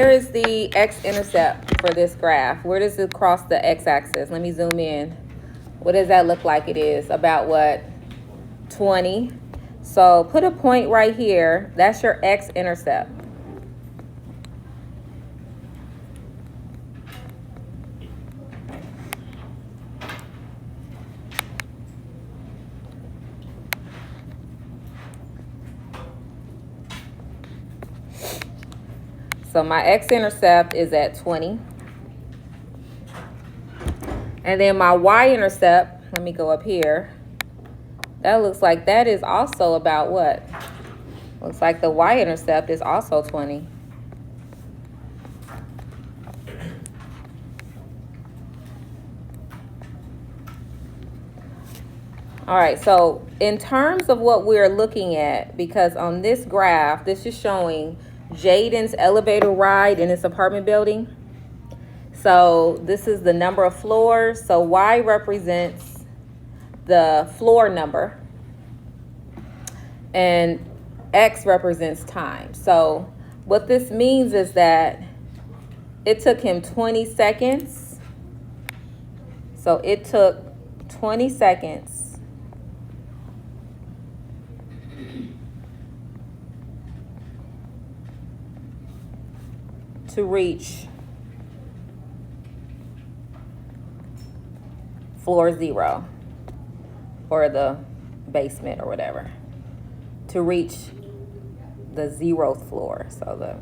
Here is the x-intercept for this graph. Where does it cross the x-axis? Let me zoom in. What does that look like? It is about what? 20. So put a point right here. That's your x-intercept. So my x-intercept is at 20. And then my y-intercept, let me go up here. That looks like that is also about what? Looks like the y-intercept is also 20. All right, so in terms of what we're looking at, because on this graph, this is showing Jaden's elevator ride in this apartment building. So this is the number of floors. So Y represents the floor number and X represents time. So what this means is that it took him 20 seconds. So it took 20 seconds to reach floor 0 or the basement or whatever, to reach the 0th floor. So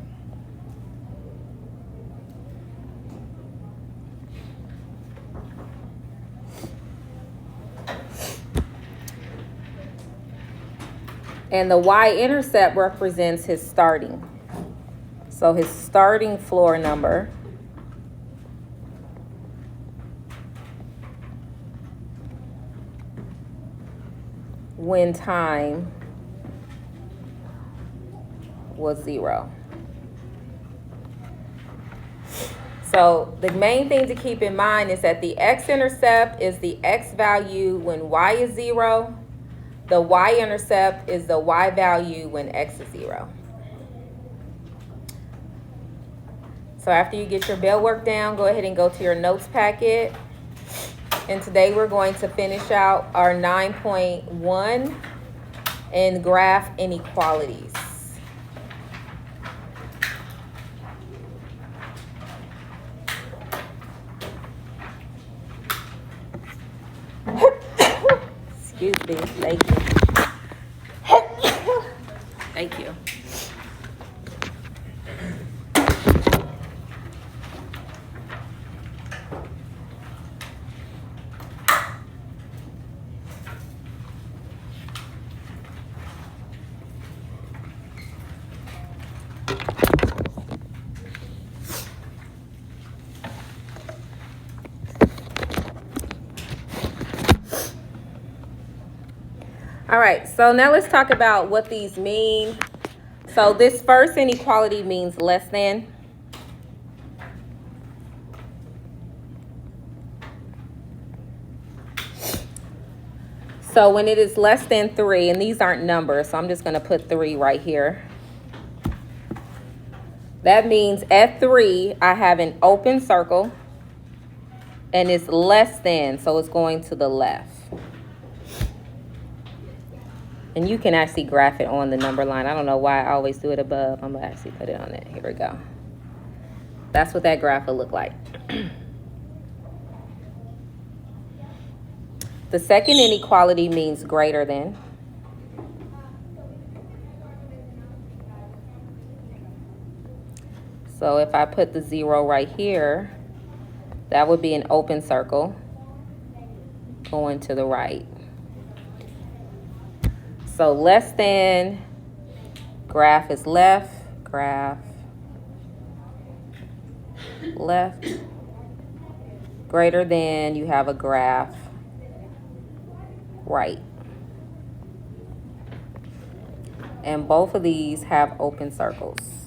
and the y-intercept represents his starting. So his starting floor number when time was 0. So the main thing to keep in mind is that the x-intercept is the x value when y is 0. The y-intercept is the y value when x is 0. So after you get your bell work down, go ahead and go to your notes packet. And today we're going to finish out our 9.1 and graph inequalities. Excuse me, thank you. Thank you. All right, so now let's talk about what these mean. So this first inequality means less than. So when it is less than 3, and these aren't numbers, so I'm just going to put 3 right here. That means at 3, I have an open circle, and it's less than, so it's going to the left. And you can actually graph it on the number line. I don't know why I always do it above. I'm going to actually put it on it. Here we go. That's what that graph will look like. The second inequality means greater than. So if I put the 0 right here, that would be an open circle going to the right. So less than, graph is left, graph, left. Greater than, you have a graph, right. And both of these have open circles.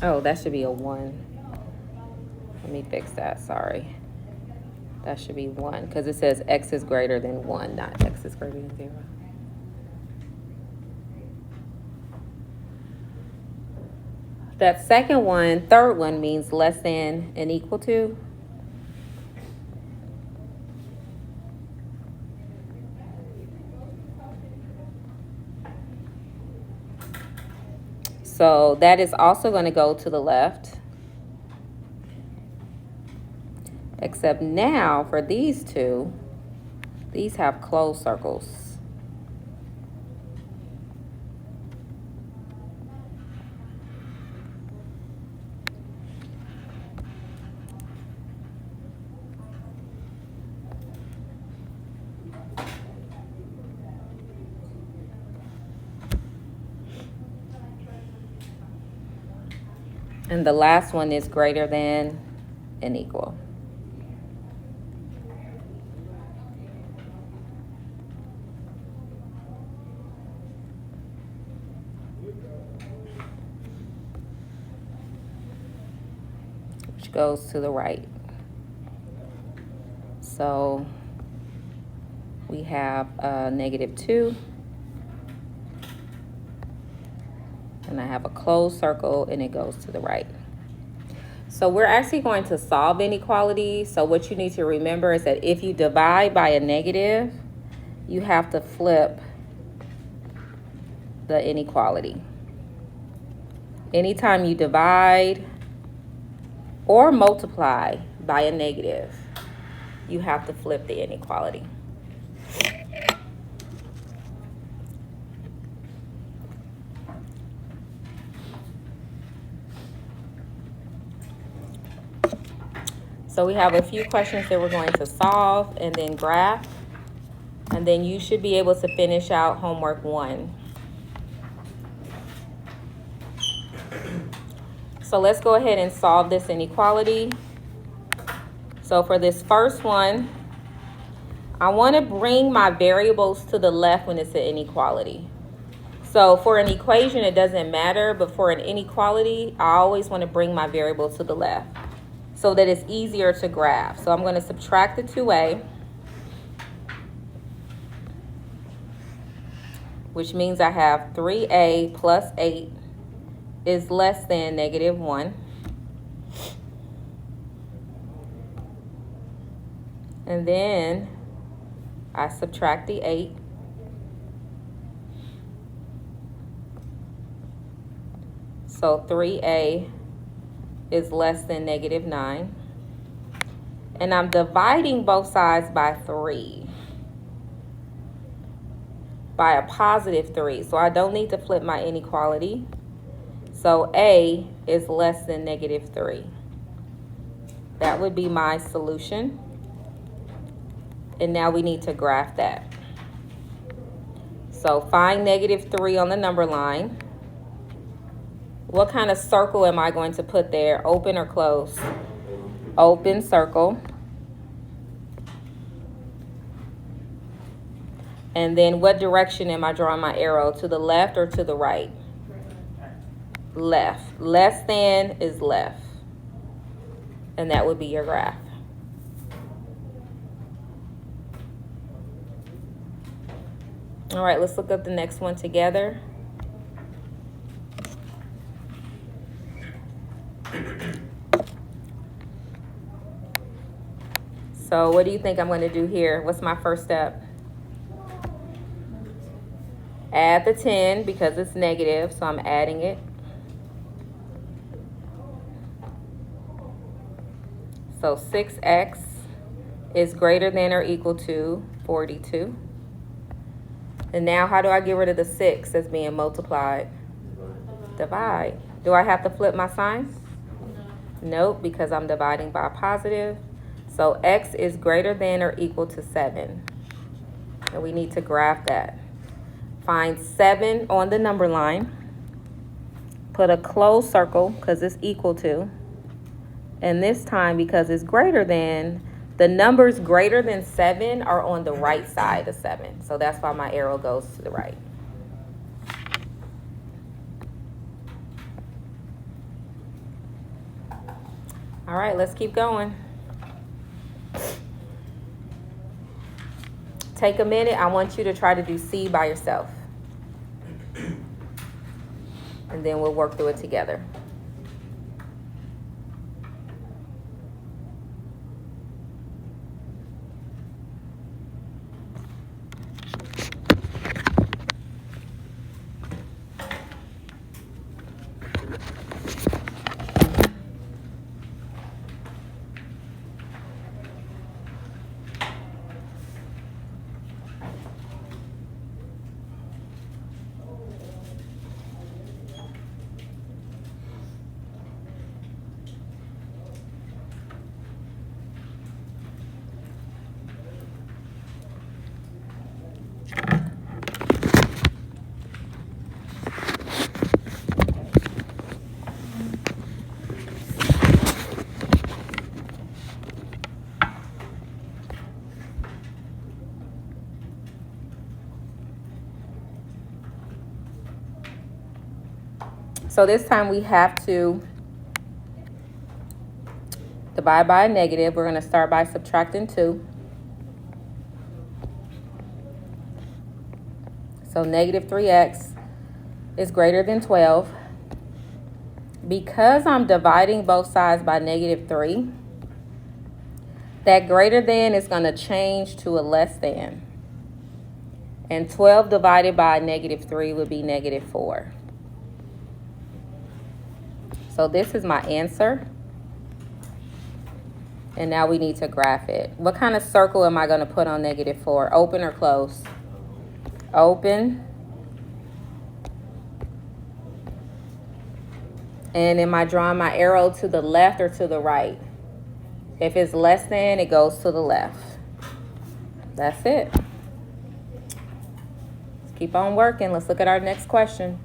Oh, that should be a 1. Let me fix that, sorry. That should be 1 because it says x is greater than 1, not x is greater than 0. That second one, third one, means less than and equal to. So that is also going to go to the left. Except now for these two, these have closed circles. And the last one is greater than and equal. Which goes to the right. So we have -2. And I have a closed circle and it goes to the right. So we're actually going to solve inequality. So what you need to remember is that if you divide by a negative, you have to flip the inequality. Anytime you divide or multiply by a negative, you have to flip the inequality. So we have a few questions that we're going to solve and then graph. And then you should be able to finish out homework 1. So let's go ahead and solve this inequality. So for this first one, I want to bring my variables to the left when it's an inequality. So for an equation, it doesn't matter, but for an inequality, I always want to bring my variables to the left so that it's easier to graph. So I'm going to subtract the 2a, which means I have 3a plus 8 is less than -1. And then I subtract the 8. So 3a is less than -9. And I'm dividing both sides by 3. By a +3. So I don't need to flip my inequality. So a is less than -3. That would be my solution. And now we need to graph that. So find -3 on the number line. What kind of circle am I going to put there? Open or close? Open circle. And then what direction am I drawing my arrow? To the left or to the right? Left. Less than is left. And that would be your graph. All right, let's look up the next one together. So what do you think I'm going to do here? What's my first step? Add the 10 because it's negative, so I'm adding it. So 6x is greater than or equal to 42. And now how do I get rid of the 6 that's being multiplied? Divide. Do I have to flip my sign? Nope, because I'm dividing by a positive. So x is greater than or equal to 7. And we need to graph that. Find 7 on the number line. Put a closed circle because it's equal to. And this time, because it's greater than, the numbers greater than 7 are on the right side of 7. So that's why my arrow goes to the right. All right, let's keep going. Take a minute. I want you to try to do C by yourself. And then we'll work through it together. So this time we have to divide by a negative. We're going to start by subtracting 2. So negative 3x is greater than 12. Because I'm dividing both sides by negative 3, that greater than is going to change to a less than. And 12 divided by negative 3 would be negative 4. So this is my answer. And now we need to graph it. What kind of circle am I going to put on negative 4? Open or close? Open. And am I drawing my arrow to the left or to the right? If it's less than, it goes to the left. That's it. Let's keep on working. Let's look at our next question.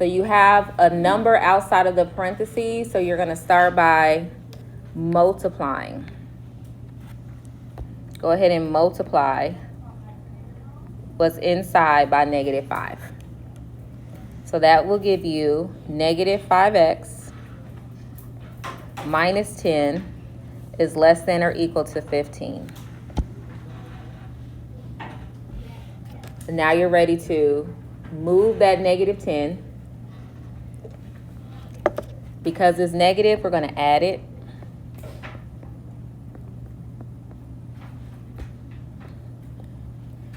So you have a number outside of the parentheses, so you're going to start by multiplying. Go ahead and multiply what's inside by negative 5. So that will give you negative 5x minus 10 is less than or equal to 15. So now you're ready to move that negative 10. Because it's negative, we're going to add it.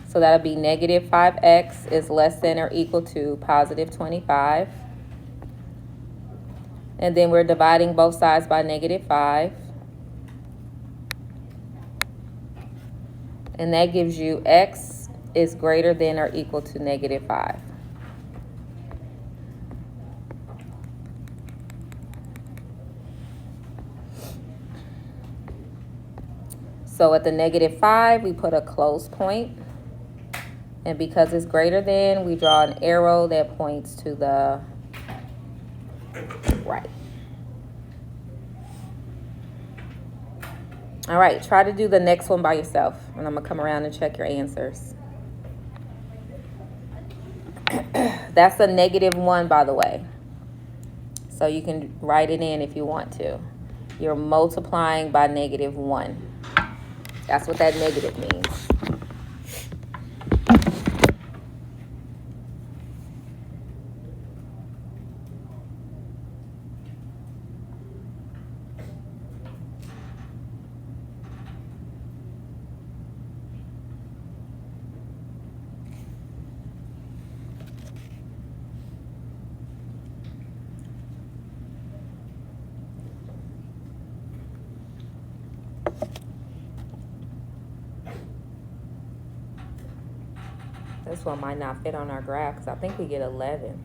So that'll be negative 5x is less than or equal to positive 25. And then we're dividing both sides by negative 5. And that gives you x is greater than or equal to negative 5. So at the negative 5, we put a close point. And because it's greater than, we draw an arrow that points to the right. All right, try to do the next one by yourself. And I'm going to come around and check your answers. That's a negative 1, by the way. So you can write it in if you want to. You're multiplying by negative 1. That's what that negative means. This one might not fit on our graph because I think we get 11.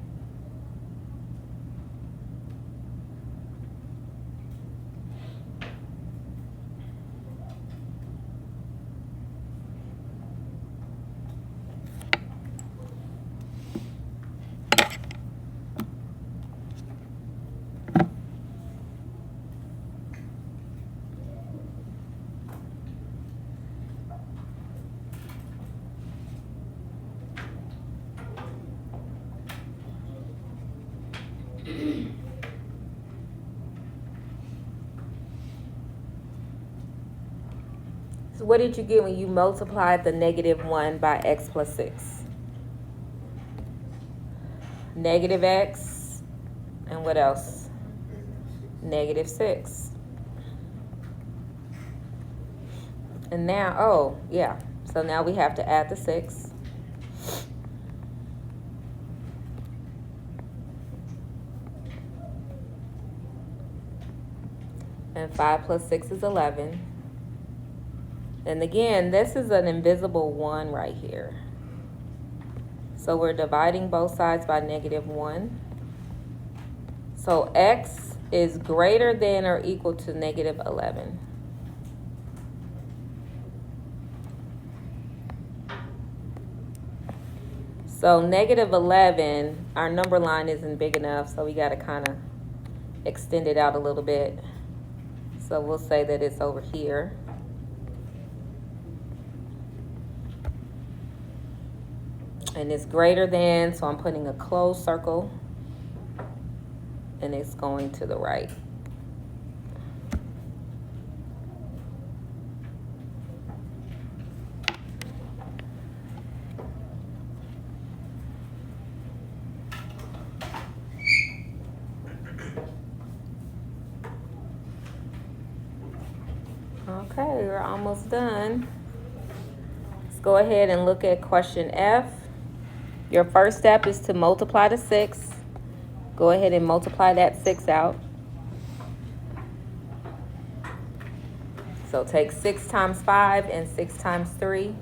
what did you get when you multiplied the -1 by x plus 6? Negative x, and what else? -6. And now, oh, yeah. So now we have to add the 6. And 5 plus 6 is 11. And again, this is an invisible 1 right here. So we're dividing both sides by -1. So x is greater than or equal to -11. So -11, our number line isn't big enough, so we got to kind of extend it out a little bit. So we'll say that it's over here. And it's greater than, so I'm putting a closed circle, and it's going to the right. Okay, we're almost done. Let's go ahead and look at question F. Your first step is to multiply the 6. Go ahead and multiply that 6 out. So take 6 times 5 and 6 times 3.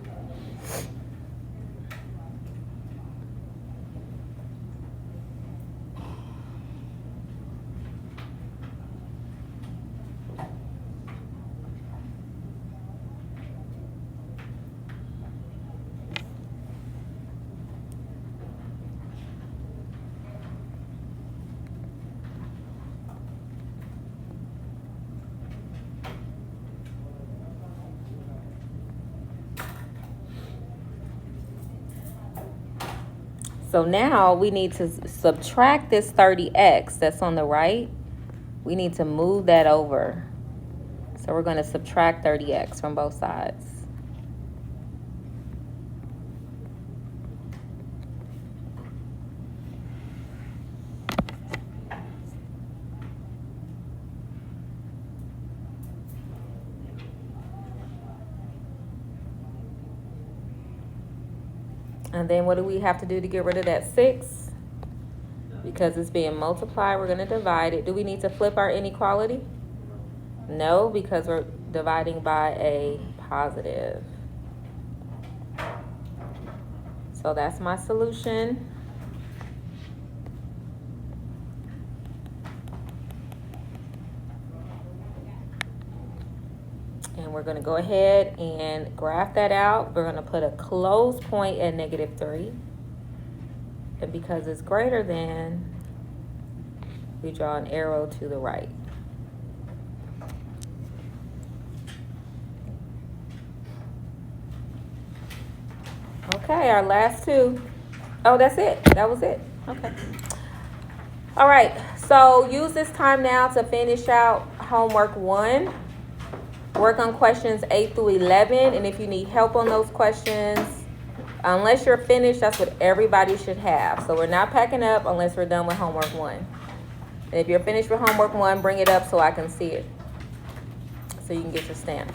So now we need to subtract this 30x that's on the right. We need to move that over. So we're going to subtract 30x from both sides. And then what do we have to do to get rid of that 6? Because it's being multiplied, we're going to divide it. Do we need to flip our inequality? No, because we're dividing by a positive. So that's my solution. And we're going to go ahead and graph that out. We're going to put a closed point at -3. And because it's greater than, we draw an arrow to the right. Okay, our last two. Oh, that's it. That was it. Okay. All right. So use this time now to finish out homework 1. Work on questions 8 through 11. And if you need help on those questions, unless you're finished, that's what everybody should have. So we're not packing up unless we're done with homework 1. And if you're finished with homework 1, bring it up so I can see it, so you can get your stamp.